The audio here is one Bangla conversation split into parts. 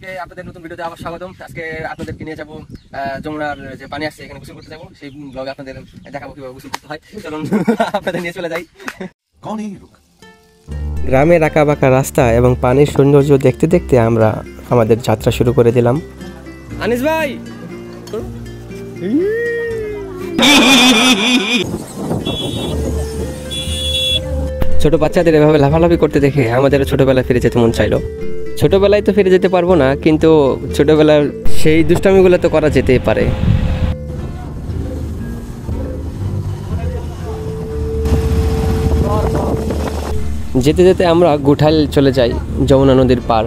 আজকে আপনাদের নতুন ভিডিওতে আবার স্বাগতম। আজকে আপনাদেরকে নিয়ে যাবো যমুনার যে পানি আসছে এখানে গোসল করতে যাবো, সেই ব্লগে আপনাদের দেখাবো কিভাবে গোসল করতে হয়। চলুন আপনাদের নিয়ে চলে যাই। গ্রামের আঁকা বাঁকা রাস্তা এবং পানির সৌন্দর্য দেখতে দেখতে আমরা আমাদের যাত্রা শুরু করে দিলাম। আনিস ভাই, ছোট বাচ্চাদের এভাবে লাফালাফি করতে দেখে আমাদের ছোটবেলায় ফিরে যেতে মন চাইলো। ছোটবেলায় তো ফিরে যেতে পারবো না, কিন্তু ছোটবেলার সেই দুষ্টামিগুলো তো করা যেতেই পারে। যেতে যেতে আমরা গুঠাল চলে যাই, যমুনা নদীর পার,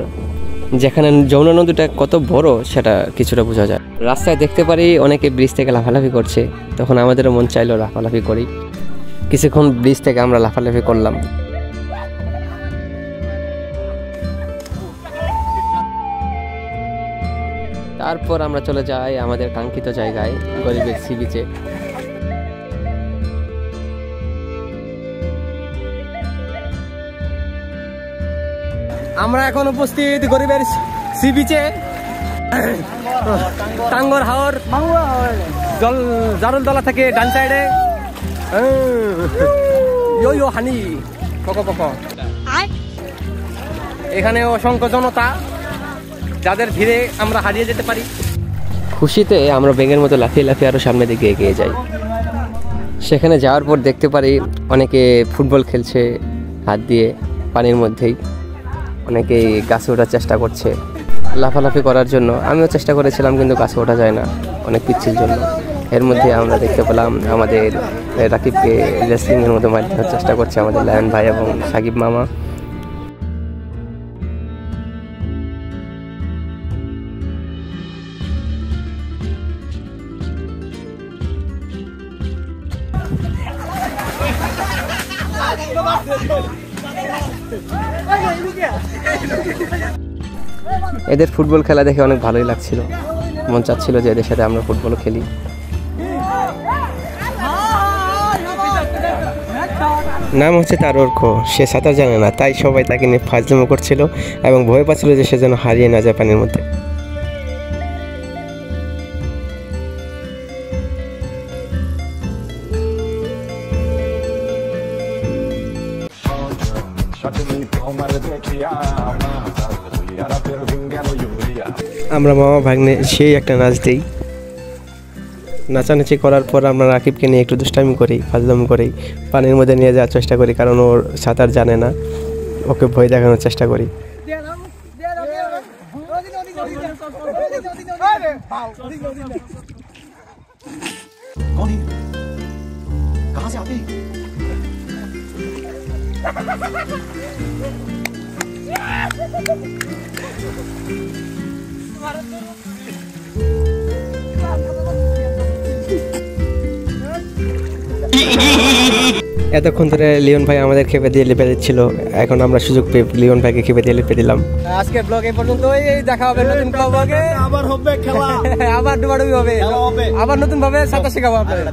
যেখানে যমুনা নদীটা কত বড় সেটা কিছুটা বোঝা যায়। রাস্তায় দেখতে পারি অনেকে ব্রিজ থেকে লাফালাফি করছে, তখন আমাদেরও মন চাইলো লাফালাফি করি। কিছুক্ষণ ব্রিজ থেকে আমরা লাফালাফি করলাম। তারপর আমরা চলে যাই আমাদের কাঙ্ক্ষিত জায়গায়, গরিবের সি বিচে। আমরা এখন উপস্থিত গরিবের সি বিচে, টাঙ্গর হাওর জল জারুলতলা থেকে ডান সাইডে হানি এখানে অসংখ্য জনতা, যাদের ভিড়ে আমরা হারিয়ে যেতে পারি। খুশিতে আমরা ব্যাঙের মতো লাফিয়ে লাফিয়ে আরও সামনের দিকে এগিয়ে যাই। সেখানে যাওয়ার পর দেখতে পারি অনেকে ফুটবল খেলছে হাত দিয়ে পানির মধ্যেই, অনেকেই গাছে ওঠার চেষ্টা করছে লাফালাফি করার জন্য। আমিও চেষ্টা করেছিলাম, কিন্তু গাছে ওঠা যায় না অনেক পিচ্ছিল জন্য। এর মধ্যে আমরা দেখতে পেলাম আমাদের রাকিবকে রেসলিংয়ের মতো মার দেওয়ার চেষ্টা করছে আমাদের লায়ন ভাই এবং সাকিব মামা। এদের ফুটবল খেলা দেখে অনেক ভালোই লাগছিল, মন চাচ্ছিল যে এদের সাথে আমরা ফুটবলও খেলি। নাম হচ্ছে তার অর্ক, সে সাঁতার জানে না, তাই সবাই তাকে নিয়ে ফাজলামো করছিল এবং ভয় পাচ্ছিল যে সে যেন হারিয়ে না যায় পানির মধ্যে। আমরা মামা ভাগ্নে সেই একটা নাচ দিই। নাচানাচি করার পর আমরা রাকিবকে নিয়ে একটু দুষ্টামি করি, ফাজলামি করি, পানির মধ্যে নিয়ে যাওয়ার চেষ্টা করি, কারণ ওর সাঁতার জানে না, ওকে ভয় দেখানোর চেষ্টা করি। এতক্ষণ ধরে লিওন ভাই আমাদের খেপে দিয়ে লেপে দিচ্ছিল, এখন আমরা সুযোগ পেয়ে লিওন ভাইকে খেপে দিয়ে লেপে দিলাম। আজকে ব্লগ এই পর্যন্তই, দেখা হবে নতুন ব্লগে, আবার হবে খেলা, আবার ডুবাডুবি হবে, আবার নতুন ভাবে সাঁতার শেখাবো আপনাদের।